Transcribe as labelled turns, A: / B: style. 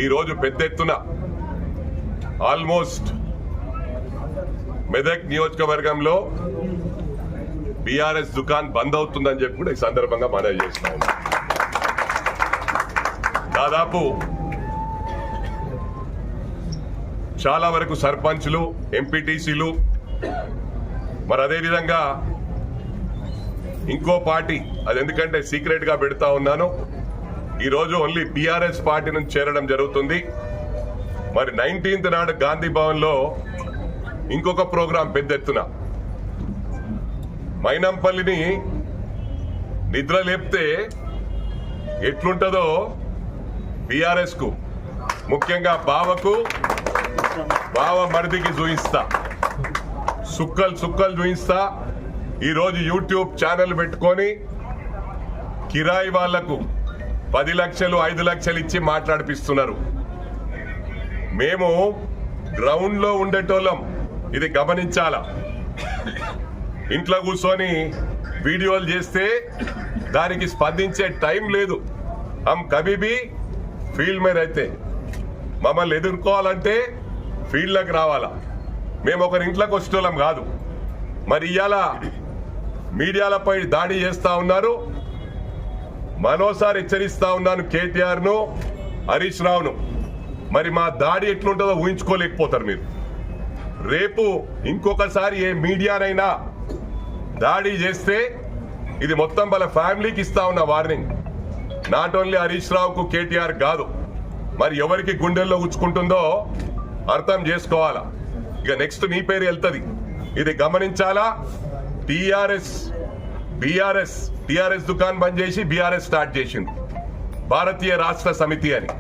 A: ఈరోజు పెద్ద ఎత్తున ఆల్మోస్ట్ మెదక్ నియోజకవర్గంలో బీఆర్ఎస్ దుకాన్ బంద్ అవుతుందని చెప్పి కూడా ఈ సందర్భంగా మనవి చేస్తున్నాం. దాదాపు చాలా వరకు సర్పంచ్లు, ఎంపీటీసీలు, మరి అదేవిధంగా ఇంకో పార్టీ, అది ఎందుకంటే సీక్రెట్ గా పెడతా ఉన్నాను, ఈరోజు ఓన్లీ బీఆర్ఎస్ పార్టీ నుంచి చేరడం జరుగుతుంది. మరి 19th నాడు గాంధీ భవన్ లో ఇంకొక ప్రోగ్రాం పెద్ద ఎత్తున మైనంపల్లిని నిద్ర లేపితే ఎట్లుంటదో బీఆర్ఎస్ కు, ముఖ్యంగా బావ మరిదికి చూయిస్తా, సుక్కలు చూయిస్తా. ఈరోజు యూట్యూబ్ ఛానల్ పెట్టుకొని కిరాయి వాళ్లకు 10 లక్షలు 5 లక్షలు ఇచ్చి మాట్లాడిపిస్తున్నారు. మేము గ్రౌండ్ లో ఉండేటోళ్ళం, ఇది గమనించాలా. ఇంట్లో కూర్చొని వీడియోలు చేస్తే దానికి స్పందించే టైం లేదు. హమ్ కభీ భీ ఫీల్డ్ మీద అయితే మమ్మల్ని ఎదుర్కోవాలంటే ఫీల్డ్లోకి రావాలా. మేము ఒకరి ఇంట్లోకి వచ్చేటోళ్ళం కాదు. మరి ఇవాళ మీడియాలపై దాడి చేస్తా ఉన్నారు. మరోసారి హెచ్చరిస్తా ఉన్నాను కేటీఆర్ ను, హరీష్ రావును. మరి మా దాడి ఎట్లుంటుందో ఊహించుకోలేకపోతారు మీరు. రేపు ఇంకొకసారి ఏ మీడియానైనా దాడి చేస్తే ఇది మొత్తం వాళ్ళ ఫ్యామిలీకి ఇస్తా ఉన్న వార్నింగ్. నాట్ ఓన్లీ హరీష్ రావుకు, కేటీఆర్ కాదు, మరి ఎవరికి గుండెల్లో ఉచ్చుకుంటుందో అర్థం చేసుకోవాలా. ఇక నెక్స్ట్ నీ పేరు వెళ్తుంది, ఇది గమనించాలా. టీఆర్ఎస్ దుకాన్ బంద్ చేసి బీఆర్ఎస్ స్టార్ట్ చేసింది, భారతీయ రాష్ట్ర సమితి అని.